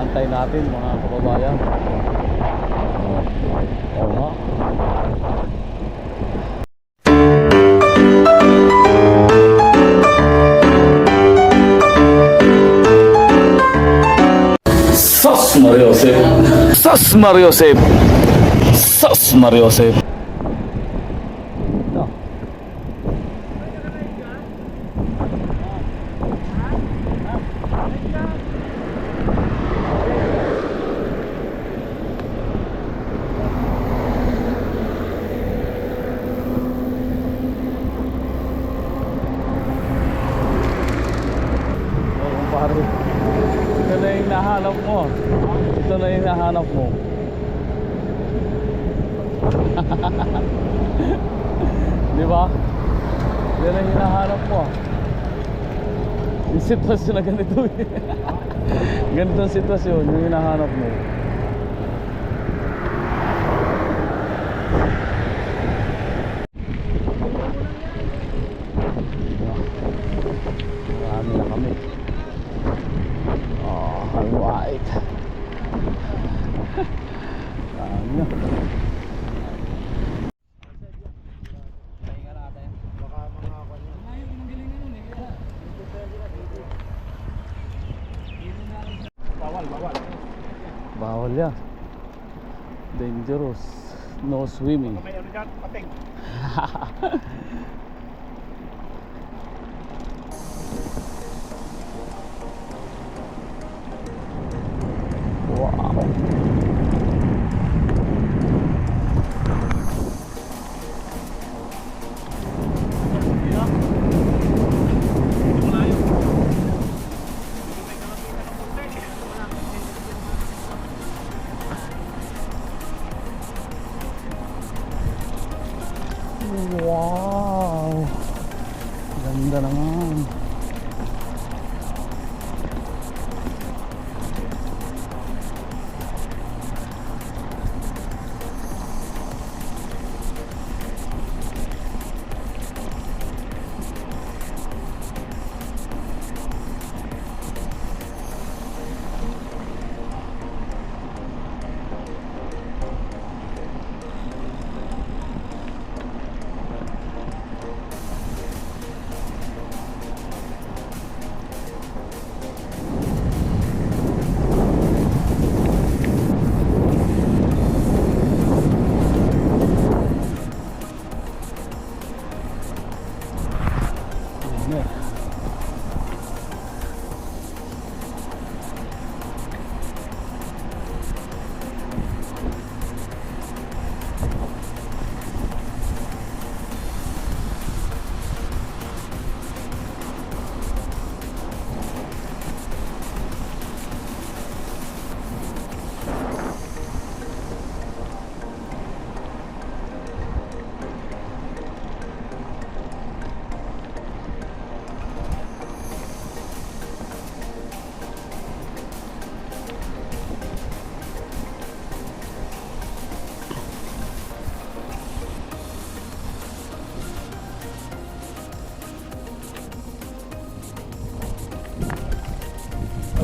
inaantay natin mga kababayan. Oo nga. Sus Mariosep. Sus Mariosep. Sus Mariosep. No. Ito na yung nahanap mo. Ito na yung nahanap mo. Di ba? Ito na yung nahanap mo. Yung sitwasyon na ganito. Ganitong sitwasyon yung hinahanap mo. Marami na kami. Alright. Ano? Bawal yan. Dangerous. No swimming. May ano dyan, pating. Wow. Wow. Ganda naman.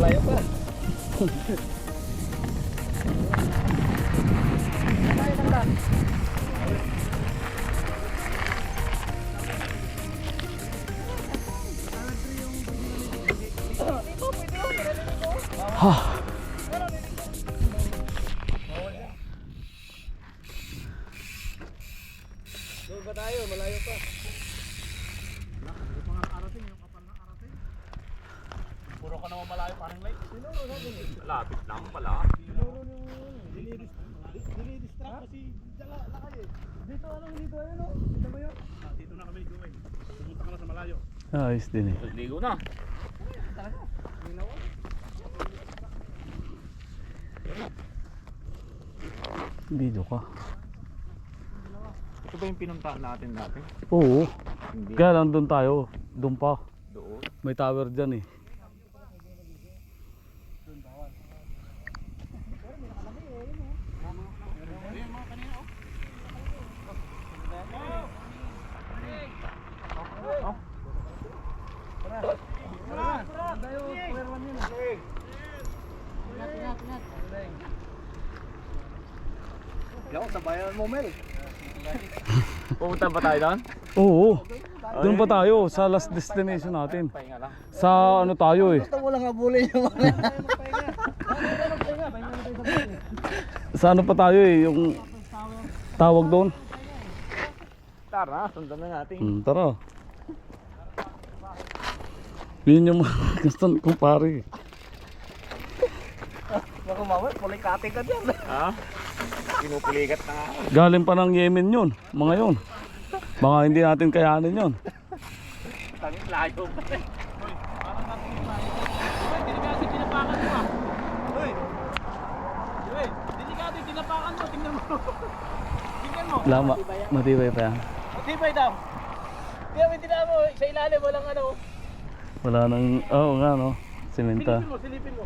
Malayo pa. Ha. Doon ba tayo? Malayo pa. Puro ka naman malayo parang light. Lapit lang pala. Dinidistract kasi lakay eh. Dito alam dito ayun o. Dito ba yun? Dito na kami gawin. Pumunta ka na sa malayo. Ayos din eh. Ligo na. Talaga? Video ka. Ito ba yung pinuntahan natin dati? Oo. Hindi. Kaya lang doon tayo. Doon pa. Doon. May tower dyan eh. Yaw, sabayan mo, Mel. Pumunta ba tayo doon? Oo. Doon pa tayo sa last destination natin. Pahinga lang. Sa ano tayo eh. Gusto mo lang habulin yung Sa ano pa tayo eh, yung tawag doon. Tara, sundan na natin. Tara. Yun yung mga gusto kong pare. Baka mawag, pulikate ka dyan. Ha? Pinupuligat na nga. Galing pa ng Yemen yun, mga yun. Baka hindi natin kayanin yun. Tangin, layo pa rin. Lama, matibay pa yan. Matibay daw. Kaya may tinaan mo, sa ilalim walang ano. Wala nang, oo nga no, simenta. Silipin mo.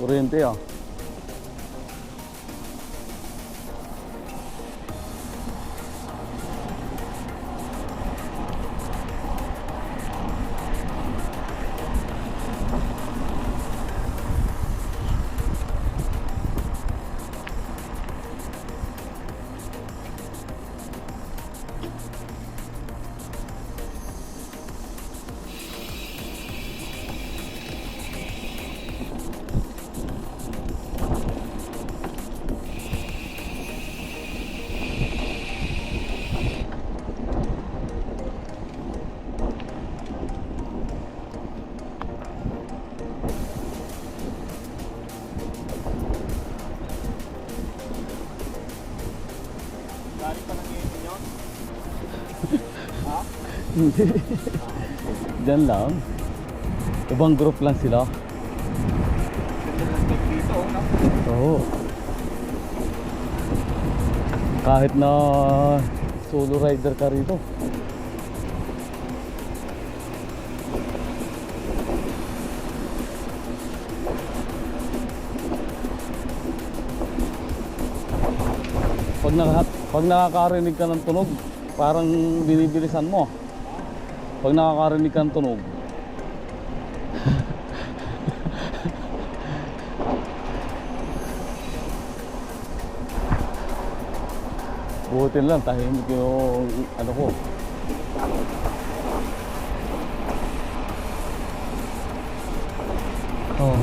Kuryente ah. Galing pa ng Yemen yun. Hindi. Diyan lang. Ibang group lang sila. Ganda ng bike dito, no? Oo. Kahit na solo rider ka rito. Pag nakakarinig ka ng tunog, parang binibilisan mo. Pag nakakarinig ka ng tunog. Butin lang, tahimik yung ano ko. Oh.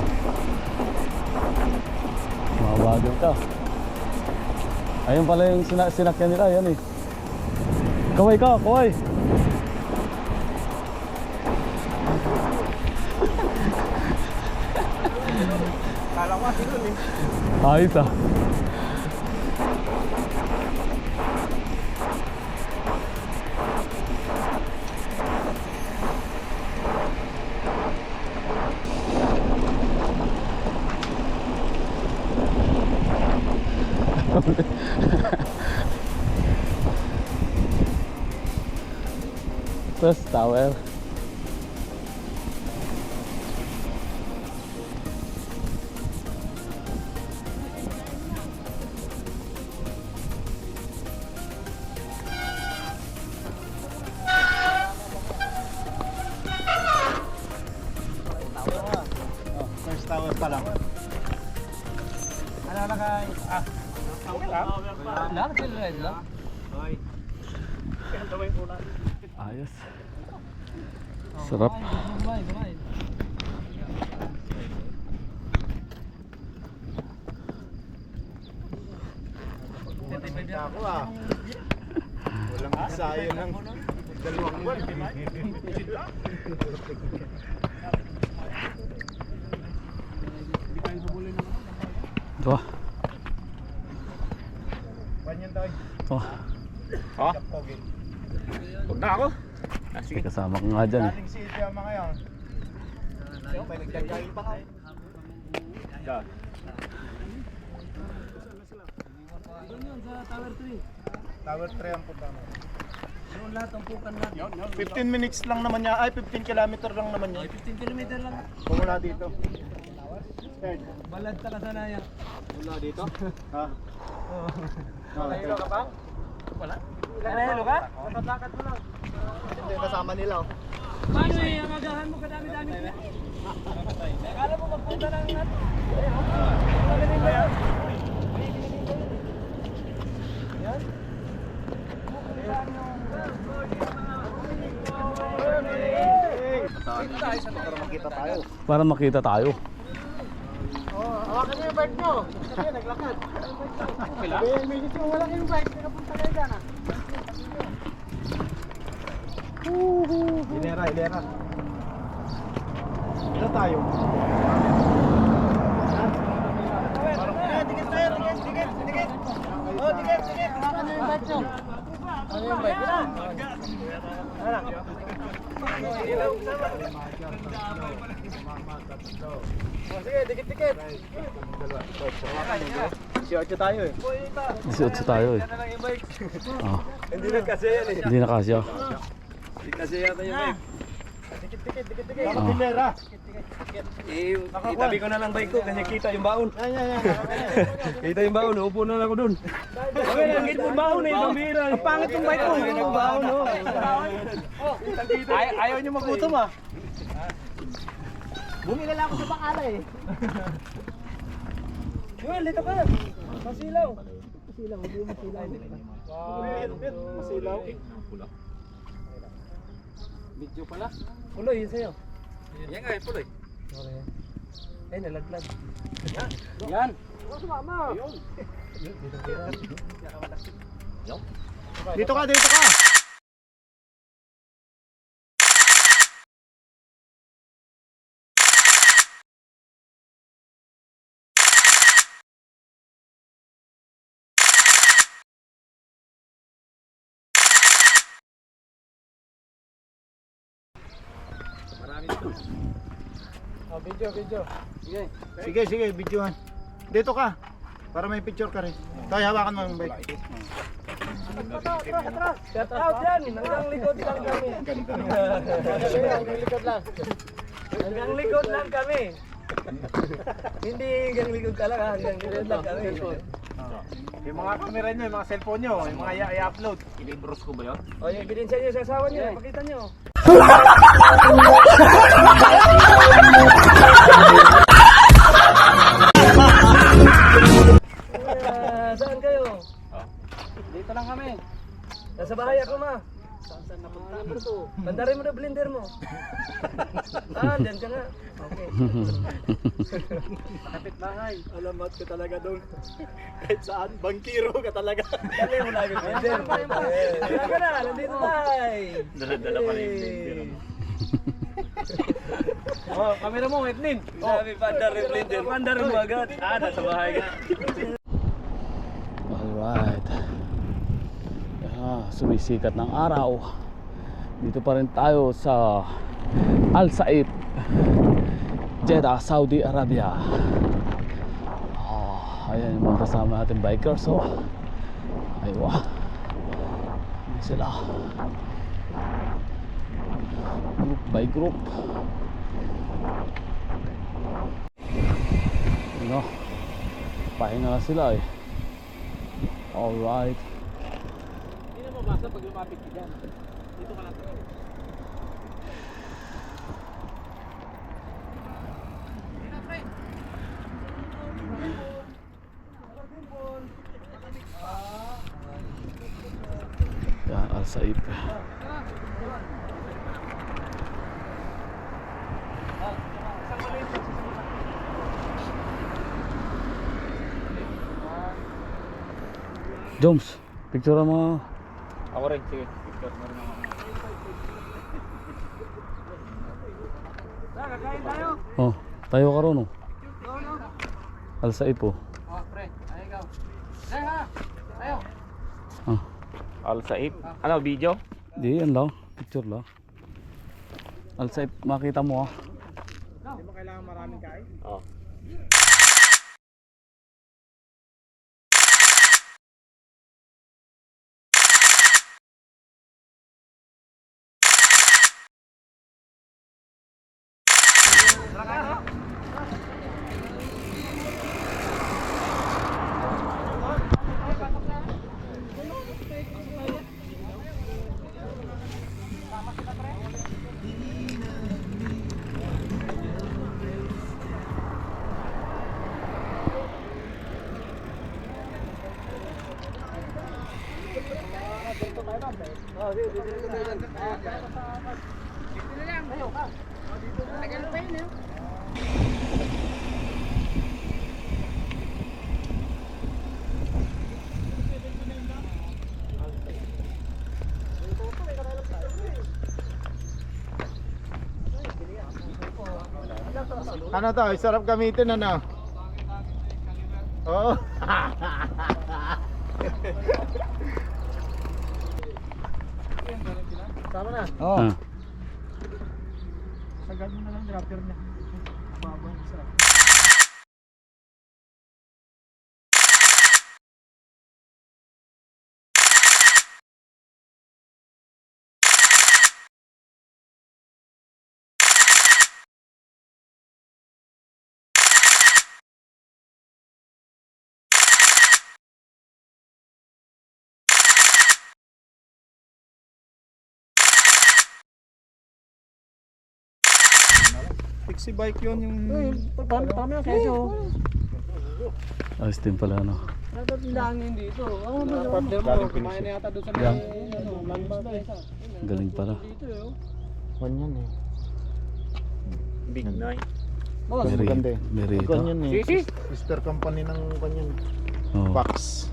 Mabagal ka. Ayun pala yung sinakyan nila, yan eh. Kaway ka, kaway. Kala ko kasi doon eh. Ayos ah. First tower. First tower pa lang. Ano na kay? Lang, red lang. Okay. Kaya gawin ko na. Ayos. Sarap. Ako ah. Walang ensayo ng dalawang buwan. Ito. Banyan tayo. Oh, Ha? Huwag na ako. may kasama ko nga dyan eh. Dating si Tia mga yan. Yung may nagdagay pa ka. Yan. Tower 3 ang punta mo. Yung lahat ang pukan natin. 15 minutes lang naman niya. Ay, 15 kilometer lang naman niya. 15 km lang. Kung wala dito. Balad ta kasanayan. Wala dito? Ha? Nahilo ka ba? Wala. Nahilo ka? Nakatakad mo lang. Ito yung kasama nila oh. Paano eh, ang agahan mo kadami-dami sila? Akala mo magpunta lang natin. Magaling ba yan? Yan? Para makita tayo. Para makita tayo. Hawakan niyo yung bike nyo. Kasi naglakad. May gusto mo wala kayong bike. Nakapunta kayo dyan ah. Hilera, hilera. Ilan tayo? Tigit tayo, tigit. Oh, tigit. Hawakan niyo yung bike nyo. Ano yung bike? Ano? Sige, dikit-dikit. 18 tayo eh. 18 tayo eh. Ah, Hindi na kasi yan eh. hindi na kasya. Hindi kasi yata yung bike. Dikit-dikit. Ah. Hilera. Itabi ko na lang bike ko kasi kita yung baon. Yan. Kita yung baon, upo na lang ako dun. Okay, nagkit mo baon eh, pambira. Ang pangit yung bike ko. Yung baon oh. Ayaw nyo magutom ah. Bumili lang ako sa Bacala eh. Joel, dito ka. Masilaw. Masilaw. Video pala. Puloy, yun sa'yo. Yan nga, puloy. Okay. Ay, nalaglag. Yan. Dito ka. Oh, video. Sige. Sige, videohan. Dito ka. Para may picture ka rin. Tayo, hawakan mo yung bike. Shout out yan. Hanggang likod lang kami. Hanggang likod lang kami. Hindi hanggang likod ka lang, hanggang likod lang kami. Yung mga camera nyo, yung mga cellphone nyo, yung mga i-upload. Ilibros ko ba yun? O, yung ebidensya nyo sa asawa nyo, pakita nyo. Saan kayo? Dito lang kami. Nasa bahay ako ma. Saan napunta? Bandarin mo na blender mo. Andyan ka nga. Okay. Kapit bahay. Alamat ka talaga doon. Kahit saan, bangkiro ka talaga. Dali mo na yung blender. Saan ka na? Nandito tayo. Dala pa rin yung blender. Oh, kamera mo, Edlin. Sabi, bandarin blender. Bandarin mo agad. Nasa bahay ka. Alright. Sumisikat ng araw. Dito pa rin tayo sa Al Said, Jeddah, Saudi Arabia. Ayan yung mga kasama natin bikers. Aywa. Hindi sila. Group by group. No. Pahinga na sila eh. Alright. Hindi na mabasa pag lumapit ka dyan. Dito ka lang. Yan, Al Said. Joms, picture mo. Ako rin, sige. Picture mo rin ako. Kakain tayo. Oh, tayo ka ron. Al Said po. Oh, pre. Ay, ikaw. Ay, ha. Tayo. Ah, Al Said. Ano, video? di yan lang, picture lang. Al Said, makita mo ah. Hindi mo kailangan maraming kain? Oo. sige, bibili ko na yan. Dito na lang. Ayaw ka. Tagal pa yun eh. Ano to? Sarap gamitin ano? Oo. Tama na. Oh. Sagad mo na lang dropper niya. Babang isa. Pixie bike yun yung... Tama yung keso. Ayos din pala, no? Dapat langin dito. Oo, partner mo. Galing Kumain na yata doon sa Yan. landbar na isa. Galing pala. Dito eh. Kanyan eh. Big Nine. Boss. Mas maganda eh. Merito. Kanyan eh. Sisi? Sister company ng kanyan. Oh. Pax.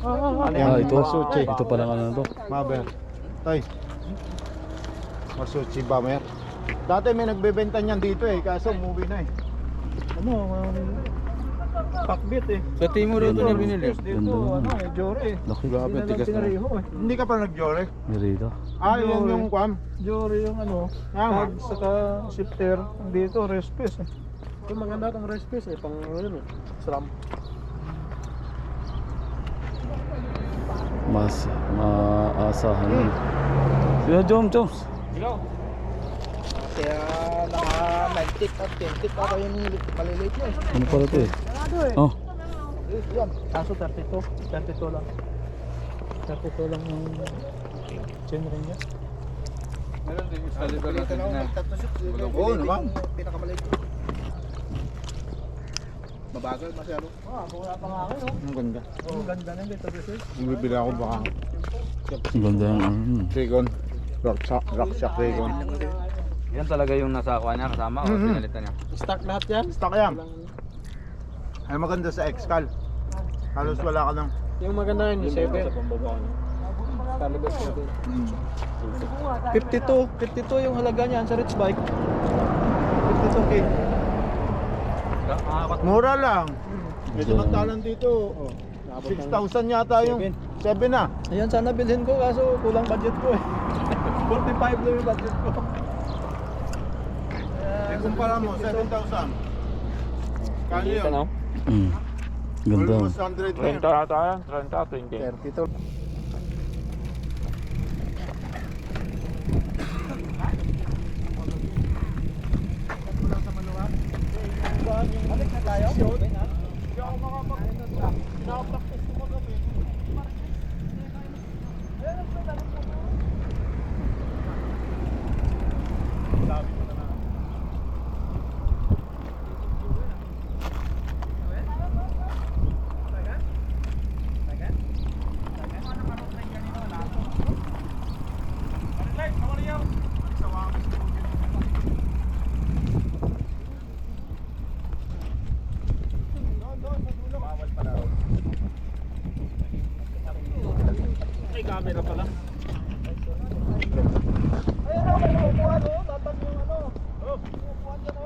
Oo. Ah, ito. Masuchi. Ito pala ano to. Maber. Tay. Masuchi Bamer. Dati may nagbebenta niyan dito eh, kaso umuwi na eh. Ano, pakbit eh. Sa Timur ito Dito, na binili. Dito, Ganda naman. ano eh, Jore eh. Laki. Grabe, tigas na. Hindi ka pa nag-Jore? Merito. Ah, yun yung kwam. Jore yung ano, Ah, saka shifter. Dito, rest space eh. Ito maganda itong rest space eh, pang ano, SRAM. Mas maasahan yun. Sino Joms? Kaya naka 90 at 20 pa kayo yung maliliit niya eh. Ano pala to eh? Sarado eh. Oh. Yan, kaso 32. 32 lang. 32 lang yung chain ring niya. Meron din yung caliber natin na oo naman. Pinakamaliit ko. mabagal masyado. Wala pa nga ako no? Ang ganda. Ang ganda na dito kasi. Bibili ako baka. Ang ganda yung Raycon. Rockshop Raycon. Yan talaga yung nasa kuha niya kasama o pinalitan niya. Stock lahat yan. Stock yan. Ay maganda sa Xcal. Halos wala ka ng... Yung maganda yun, yung 7. Caliber 7. 52 yung halaga niyan sa Rich Bike. 52k. Mura lang. May samantalang dito. 6,000 yata yung 7 na. Ayan, sana bilhin ko kaso kulang budget ko eh. 45 lang yung budget ko. Eh kumpara mo, 7,000. Kano yun? Ganda. Almost 100 na yun. ata yan, 30, 20. 32. Balik na tayo? Hindi ako makapag-practice. Nakapractice ko magabi. May camera pala. Ay, ano yung upuan o? Tatag yung ano? Oh. Upuan dyan o?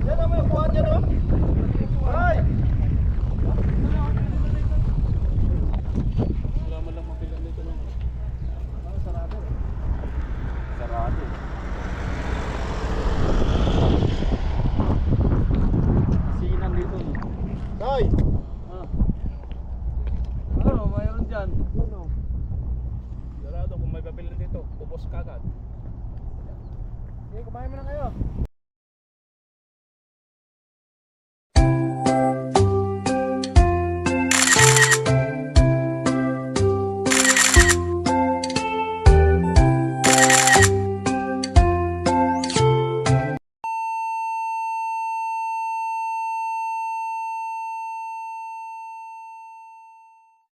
Yan o, may upuan dyan o? Ay! Wala man lang mapilan dito ng... Sarado eh. Sarado. Sinan dito. Tay! Ano, mayroon dyan. Ano? Sarado kung may papel dito, ubos kagad. Okay, kumain mo na kayo.